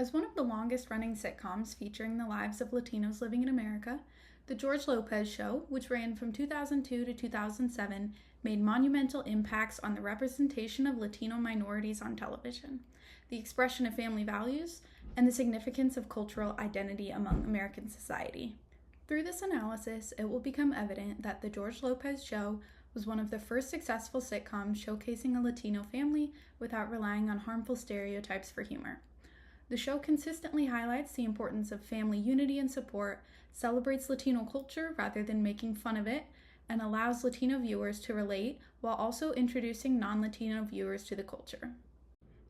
As one of the longest-running sitcoms featuring the lives of Latinos living in America, The George Lopez Show, which ran from 2002 to 2007, made monumental impacts on the representation of Latino minorities on television, the expression of family values, and the significance of cultural identity among American society. Through this analysis, it will become evident that The George Lopez Show was one of the first successful sitcoms showcasing a Latino family without relying on harmful stereotypes for humor. The show consistently highlights the importance of family unity and support, celebrates Latino culture rather than making fun of it, and allows Latino viewers to relate while also introducing non-Latino viewers to the culture.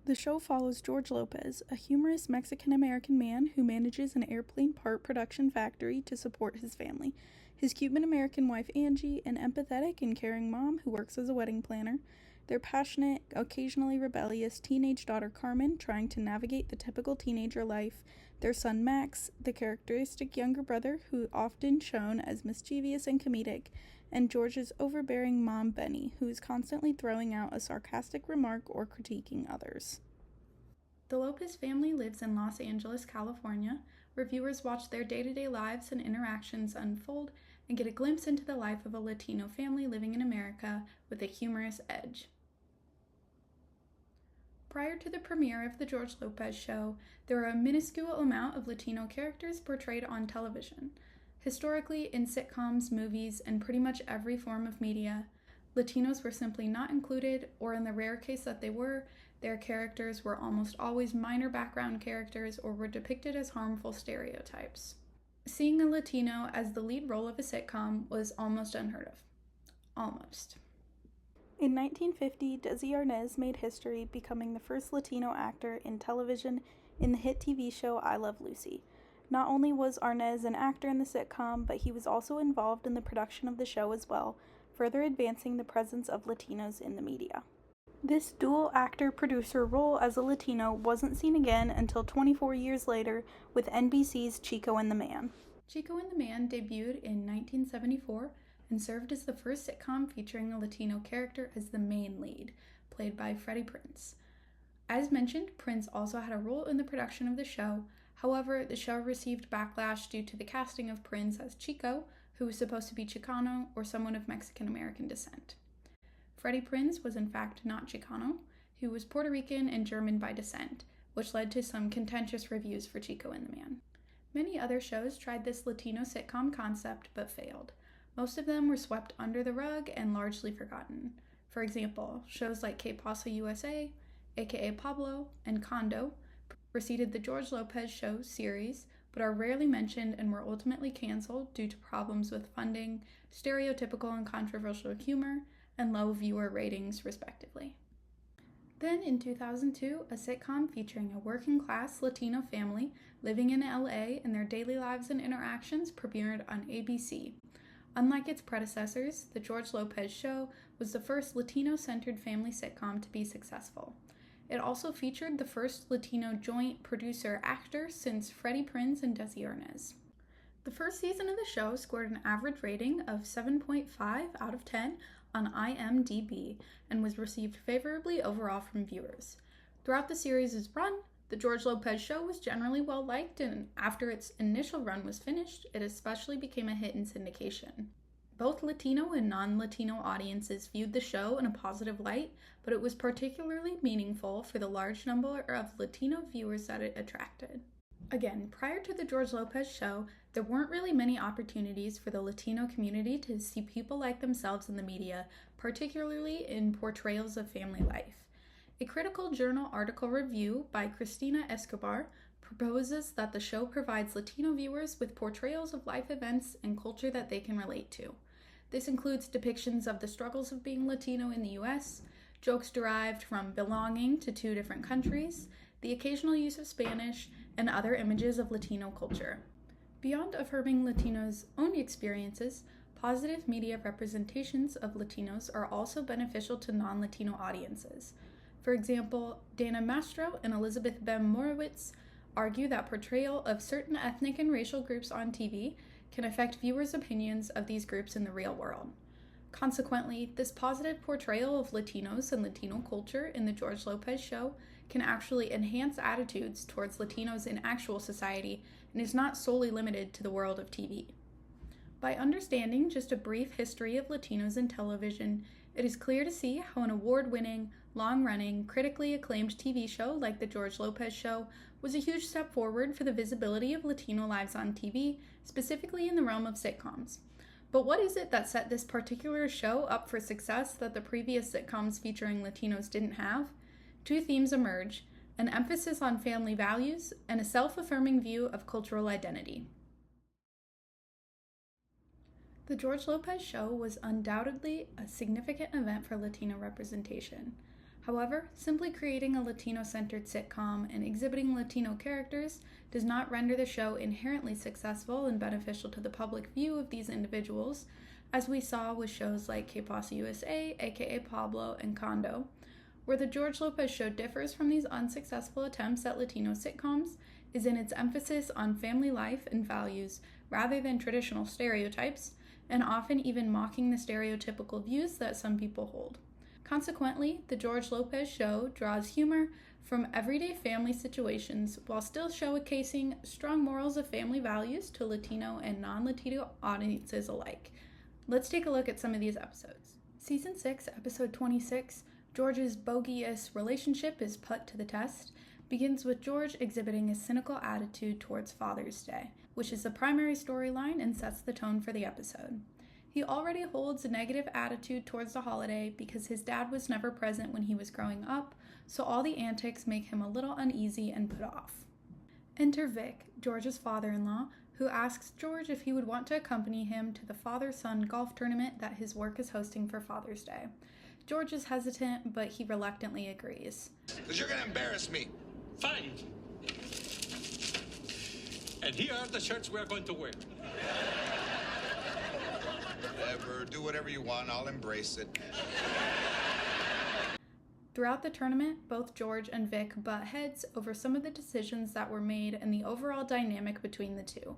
The show follows George Lopez, a humorous Mexican-American man who manages an airplane part production factory to support his family, his Cuban-American wife Angie, an empathetic and caring mom who works as a wedding planner, their passionate, occasionally rebellious teenage daughter Carmen trying to navigate the typical teenager life, their son Max, the characteristic younger brother who often shown as mischievous and comedic, and George's overbearing mom Benny, who is constantly throwing out a sarcastic remark or critiquing others. The Lopez family lives in Los Angeles, California, where viewers watch their day-to-day lives and interactions unfold and get a glimpse into the life of a Latino family living in America with a humorous edge. Prior to the premiere of The George Lopez Show, there were a minuscule amount of Latino characters portrayed on television. Historically, in sitcoms, movies, and pretty much every form of media, Latinos were simply not included, or in the rare case that they were, their characters were almost always minor background characters or were depicted as harmful stereotypes. Seeing a Latino as the lead role of a sitcom was almost unheard of. Almost. In 1950, Desi Arnaz made history, becoming the first Latino actor in television in the hit TV show I Love Lucy. Not only was Arnaz an actor in the sitcom, but he was also involved in the production of the show as well, further advancing the presence of Latinos in the media. This dual actor-producer role as a Latino wasn't seen again until 24 years later with NBC's Chico and the Man. Chico and the Man debuted in 1974 and served as the first sitcom featuring a Latino character as the main lead, played by Freddie Prinze. As mentioned, Prinze also had a role in the production of the show. However, the show received backlash due to the casting of Prinze as Chico, who was supposed to be Chicano or someone of Mexican-American descent. Freddie Prinze was in fact not Chicano, he was Puerto Rican and German by descent, which led to some contentious reviews for Chico and the Man. Many other shows tried this Latino sitcom concept but failed. Most of them were swept under the rug and largely forgotten. For example, shows like Que Pasa USA, aka Pablo, and Condo preceded the George Lopez Show series, but are rarely mentioned and were ultimately canceled due to problems with funding, stereotypical and controversial humor, and low viewer ratings, respectively. Then, in 2002, a sitcom featuring a working-class Latino family living in LA and their daily lives and interactions premiered on ABC. Unlike its predecessors, The George Lopez Show was the first Latino-centered family sitcom to be successful. It also featured the first Latino joint producer-actor since Freddie Prinze and Desi Arnaz. The first season of the show scored an average rating of 7.5 out of 10 on IMDb and was received favorably overall from viewers. Throughout the series' run, The George Lopez Show was generally well-liked, and after its initial run was finished, it especially became a hit in syndication. Both Latino and non-Latino audiences viewed the show in a positive light, but it was particularly meaningful for the large number of Latino viewers that it attracted. Again, prior to The George Lopez Show, there weren't really many opportunities for the Latino community to see people like themselves in the media, particularly in portrayals of family life. A Critical Journal article review by Cristina Escobar proposes that the show provides Latino viewers with portrayals of life events and culture that they can relate to. This includes depictions of the struggles of being Latino in the US, jokes derived from belonging to two different countries, the occasional use of Spanish, and other images of Latino culture. Beyond affirming Latinos' own experiences, positive media representations of Latinos are also beneficial to non-Latino audiences. For example, Dana Mastro and Elizabeth Bem-Morowitz argue that portrayal of certain ethnic and racial groups on TV can affect viewers' opinions of these groups in the real world. Consequently, this positive portrayal of Latinos and Latino culture in The George Lopez Show can actually enhance attitudes towards Latinos in actual society and is not solely limited to the world of TV. By understanding just a brief history of Latinos in television, it is clear to see how an award-winning, long-running, critically acclaimed TV show like The George Lopez Show was a huge step forward for the visibility of Latino lives on TV, specifically in the realm of sitcoms. But what is it that set this particular show up for success that the previous sitcoms featuring Latinos didn't have? Two themes emerge: an emphasis on family values and a self-affirming view of cultural identity. The George Lopez Show was undoubtedly a significant event for Latino representation. However, simply creating a Latino-centered sitcom and exhibiting Latino characters does not render the show inherently successful and beneficial to the public view of these individuals, as we saw with shows like K-Pasa USA, aka Pablo, and Condo. Where the George Lopez Show differs from these unsuccessful attempts at Latino sitcoms is in its emphasis on family life and values rather than traditional stereotypes, and often even mocking the stereotypical views that some people hold. Consequently, the George Lopez Show draws humor from everyday family situations while still showcasing strong morals of family values to Latino and non-Latino audiences alike. Let's take a look at some of these episodes. Season 6, Episode 26, George's bogeous relationship is put to the test, begins with George exhibiting a cynical attitude towards Father's Day, which is the primary storyline and sets the tone for the episode. He already holds a negative attitude towards the holiday because his dad was never present when he was growing up, so all the antics make him a little uneasy and put off. Enter Vic, George's father-in-law, who asks George if he would want to accompany him to the father-son golf tournament that his work is hosting for Father's Day. George is hesitant, but he reluctantly agrees. Because you're going to embarrass me. Fine. And here are the shirts we're going to wear. Whatever, do whatever you want, I'll embrace it. Throughout the tournament, both George and Vic butt heads over some of the decisions that were made and the overall dynamic between the two.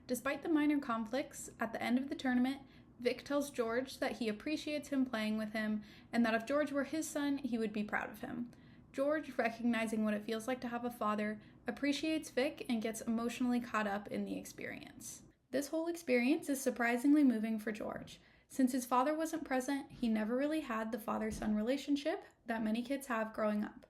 Despite the minor conflicts, at the end of the tournament, Vic tells George that he appreciates him playing with him and that if George were his son, he would be proud of him. George, recognizing what it feels like to have a father, appreciates Vic and gets emotionally caught up in the experience. This whole experience is surprisingly moving for George. Since his father wasn't present, he never really had the father-son relationship that many kids have growing up.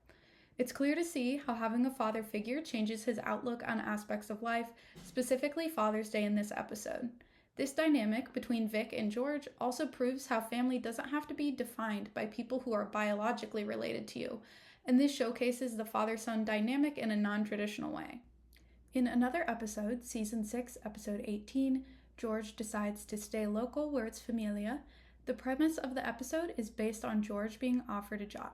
It's clear to see how having a father figure changes his outlook on aspects of life, specifically Father's Day in this episode. This dynamic between Vic and George also proves how family doesn't have to be defined by people who are biologically related to you, and this showcases the father-son dynamic in a non-traditional way. In another episode, Season 6, Episode 18, George decides to stay local where it's familia. The premise of the episode is based on George being offered a job.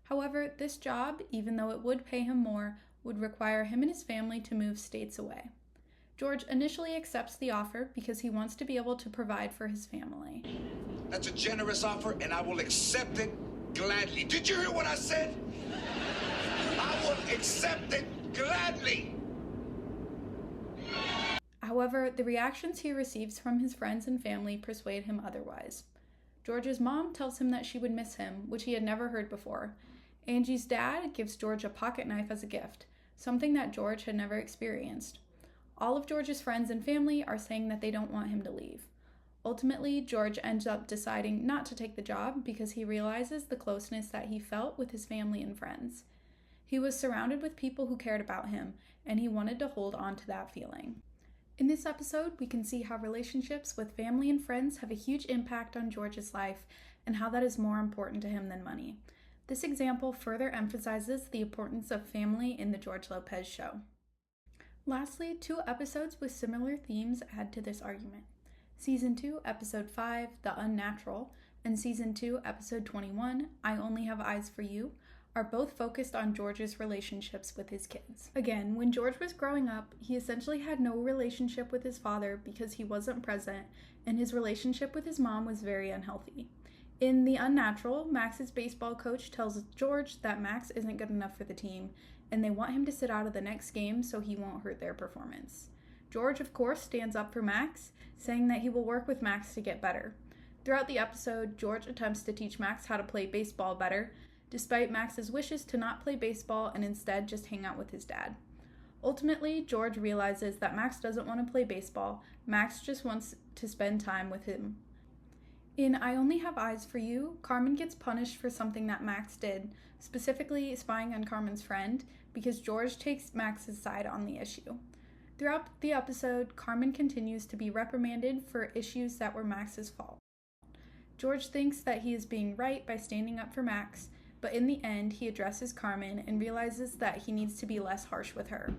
However, this job, even though it would pay him more, would require him and his family to move states away. George initially accepts the offer because he wants to be able to provide for his family. That's a generous offer, and I will accept it gladly. Did you hear what I said? I will accept it gladly. However, the reactions he receives from his friends and family persuade him otherwise. George's mom tells him that she would miss him, which he had never heard before. Angie's dad gives George a pocket knife as a gift, something that George had never experienced. All of George's friends and family are saying that they don't want him to leave. Ultimately, George ends up deciding not to take the job because he realizes the closeness that he felt with his family and friends. He was surrounded with people who cared about him, and he wanted to hold on to that feeling. In this episode, we can see how relationships with family and friends have a huge impact on George's life and how that is more important to him than money. This example further emphasizes the importance of family in the George Lopez Show. Lastly, two episodes with similar themes add to this argument. Season 2, Episode 5, The Unnatural, and Season 2, Episode 21, I Only Have Eyes for You, are both focused on George's relationships with his kids. Again, when George was growing up, he essentially had no relationship with his father because he wasn't present, and his relationship with his mom was very unhealthy. In The Unnatural, Max's baseball coach tells George that Max isn't good enough for the team, and they want him to sit out of the next game so he won't hurt their performance. George, of course, stands up for Max, saying that he will work with Max to get better. Throughout the episode, George attempts to teach Max how to play baseball better, despite Max's wishes to not play baseball and instead just hang out with his dad. Ultimately, George realizes that Max doesn't want to play baseball, Max just wants to spend time with him. In I Only Have Eyes for You, Carmen gets punished for something that Max did, specifically spying on Carmen's friend, because George takes Max's side on the issue. Throughout the episode, Carmen continues to be reprimanded for issues that were Max's fault. George thinks that he is being right by standing up for Max, but in the end, he addresses Carmen and realizes that he needs to be less harsh with her.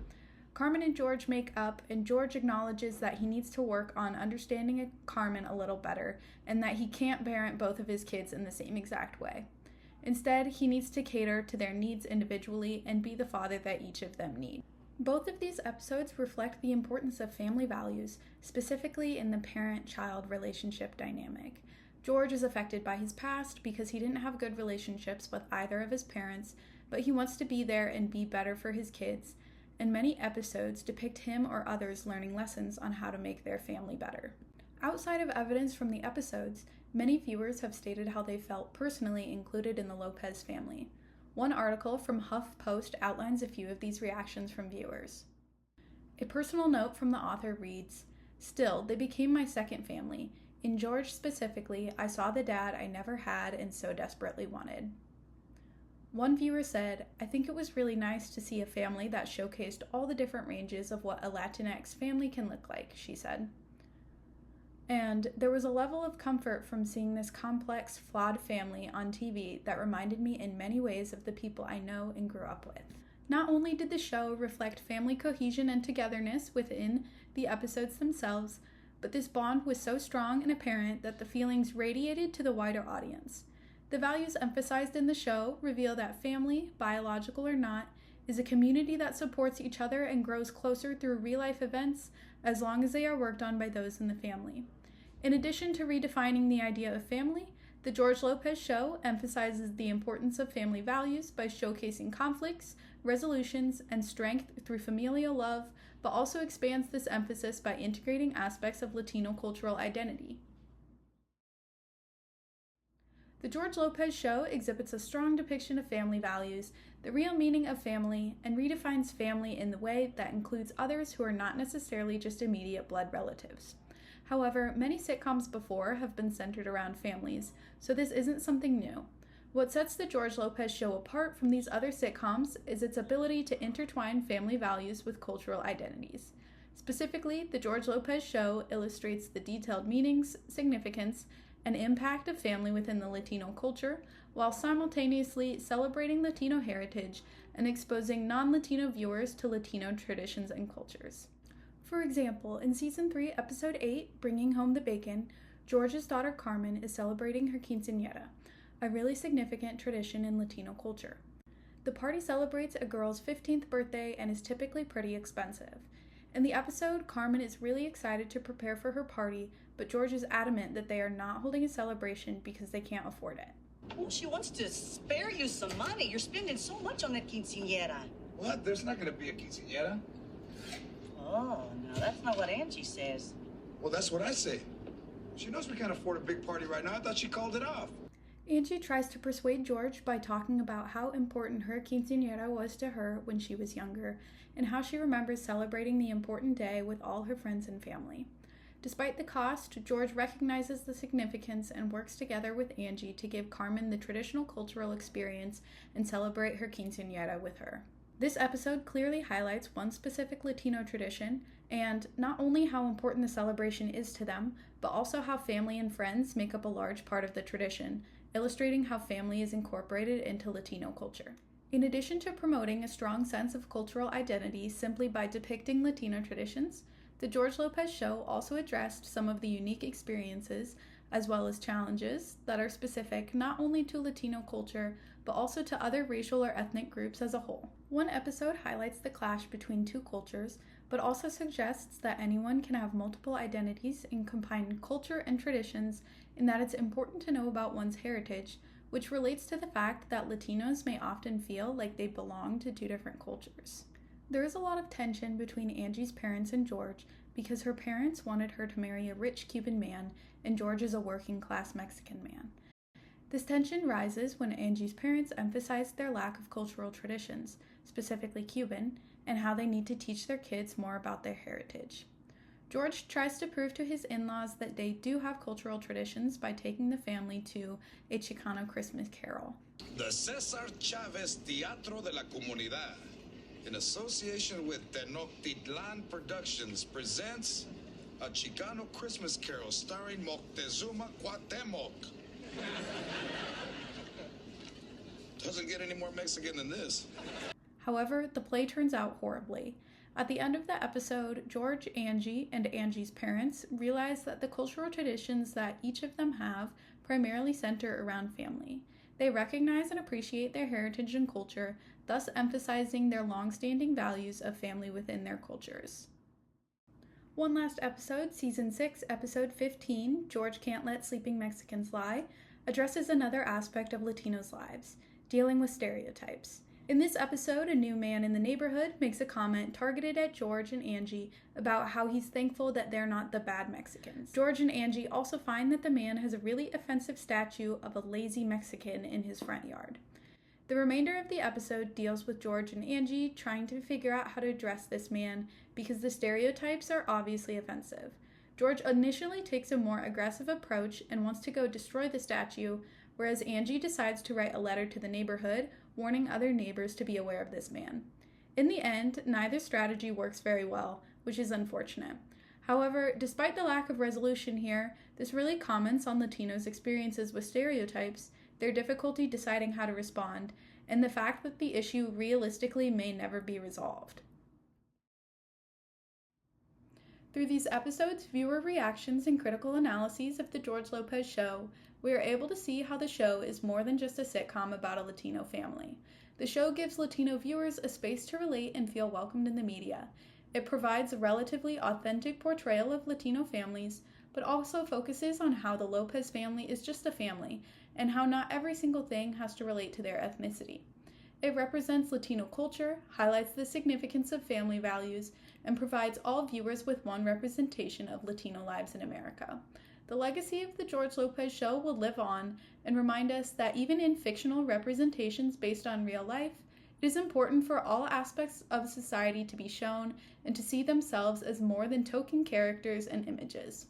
Carmen and George make up, and George acknowledges that he needs to work on understanding Carmen a little better, and that he can't parent both of his kids in the same exact way. Instead, he needs to cater to their needs individually and be the father that each of them need. Both of these episodes reflect the importance of family values, specifically in the parent-child relationship dynamic. George is affected by his past because he didn't have good relationships with either of his parents, but he wants to be there and be better for his kids, and many episodes depict him or others learning lessons on how to make their family better. Outside of evidence from the episodes, many viewers have stated how they felt personally included in the Lopez family. One article from HuffPost outlines a few of these reactions from viewers. A personal note from the author reads, "Still, they became my second family. In George specifically, I saw the dad I never had and so desperately wanted." One viewer said, "I think it was really nice to see a family that showcased all the different ranges of what a Latinx family can look like," she said. And there was a level of comfort from seeing this complex, flawed family on TV that reminded me in many ways of the people I know and grew up with. Not only did the show reflect family cohesion and togetherness within the episodes themselves, but this bond was so strong and apparent that the feelings radiated to the wider audience. The values emphasized in the show reveal that family, biological or not, is a community that supports each other and grows closer through real-life events as long as they are worked on by those in the family. In addition to redefining the idea of family, the George Lopez show emphasizes the importance of family values by showcasing conflicts, resolutions, and strength through familial love, but also expands this emphasis by integrating aspects of Latino cultural identity. The George Lopez show exhibits a strong depiction of family values, the real meaning of family, and redefines family in the way that includes others who are not necessarily just immediate blood relatives. However, many sitcoms before have been centered around families, so this isn't something new. What sets the George Lopez show apart from these other sitcoms is its ability to intertwine family values with cultural identities. Specifically, the George Lopez show illustrates the detailed meanings, significance, and impact of family within the Latino culture, while simultaneously celebrating Latino heritage and exposing non-Latino viewers to Latino traditions and cultures. For example, in Season 3, Episode 8, Bringing Home the Bacon, George's daughter Carmen is celebrating her quinceañera, a really significant tradition in Latino culture. The party celebrates a girl's 15th birthday and is typically pretty expensive. In the episode, Carmen is really excited to prepare for her party, but George is adamant that they are not holding a celebration because they can't afford it. Well, she wants to spare you some money. You're spending so much on that quinceañera. What? There's not going to be a quinceañera. Oh, no, that's not what Angie says. Well, that's what I say. She knows we can't afford a big party right now. I thought she called it off. Angie tries to persuade George by talking about how important her quinceañera was to her when she was younger, and how she remembers celebrating the important day with all her friends and family. Despite the cost, George recognizes the significance and works together with Angie to give Carmen the traditional cultural experience and celebrate her quinceañera with her. This episode clearly highlights one specific Latino tradition, and not only how important the celebration is to them, but also how family and friends make up a large part of the tradition, illustrating how family is incorporated into Latino culture. In addition to promoting a strong sense of cultural identity simply by depicting Latino traditions, the George Lopez show also addressed some of the unique experiences, as well as challenges, that are specific not only to Latino culture, but also to other racial or ethnic groups as a whole. One episode highlights the clash between two cultures, but also suggests that anyone can have multiple identities and combine culture and traditions, and that it's important to know about one's heritage, which relates to the fact that Latinos may often feel like they belong to two different cultures. There is a lot of tension between Angie's parents and George because her parents wanted her to marry a rich Cuban man and George is a working-class Mexican man. This tension rises when Angie's parents emphasize their lack of cultural traditions, specifically Cuban, and how they need to teach their kids more about their heritage. George tries to prove to his in-laws that they do have cultural traditions by taking the family to a Chicano Christmas carol. The Cesar Chavez Teatro de la Comunidad, in association with Tenochtitlan Productions, presents a Chicano Christmas carol starring Moctezuma Cuauhtemoc. Doesn't get any more Mexican than this. However, the play turns out horribly. At the end of the episode, George, Angie, and Angie's parents realize that the cultural traditions that each of them have primarily center around family. They recognize and appreciate their heritage and culture, thus emphasizing their long-standing values of family within their cultures. One last episode, Season 6, Episode 15, George Can't Let Sleeping Mexicans Lie, addresses another aspect of Latinos' lives, dealing with stereotypes. In this episode, a new man in the neighborhood makes a comment targeted at George and Angie about how he's thankful that they're not the bad Mexicans. George and Angie also find that the man has a really offensive statue of a lazy Mexican in his front yard. The remainder of the episode deals with George and Angie trying to figure out how to address this man because the stereotypes are obviously offensive. George initially takes a more aggressive approach and wants to go destroy the statue, whereas Angie decides to write a letter to the neighborhood warning other neighbors to be aware of this man. In the end, neither strategy works very well, which is unfortunate. However, despite the lack of resolution here, this really comments on Latinos' experiences with stereotypes, their difficulty deciding how to respond, and the fact that the issue realistically may never be resolved. Through these episodes, viewer reactions, and critical analyses of The George Lopez Show, we are able to see how the show is more than just a sitcom about a Latino family. The show gives Latino viewers a space to relate and feel welcomed in the media. It provides a relatively authentic portrayal of Latino families, but also focuses on how the Lopez family is just a family, and how not every single thing has to relate to their ethnicity. It represents Latino culture, highlights the significance of family values, and provides all viewers with one representation of Latino lives in America. The legacy of The George Lopez Show will live on and remind us that even in fictional representations based on real life, it is important for all aspects of society to be shown and to see themselves as more than token characters and images.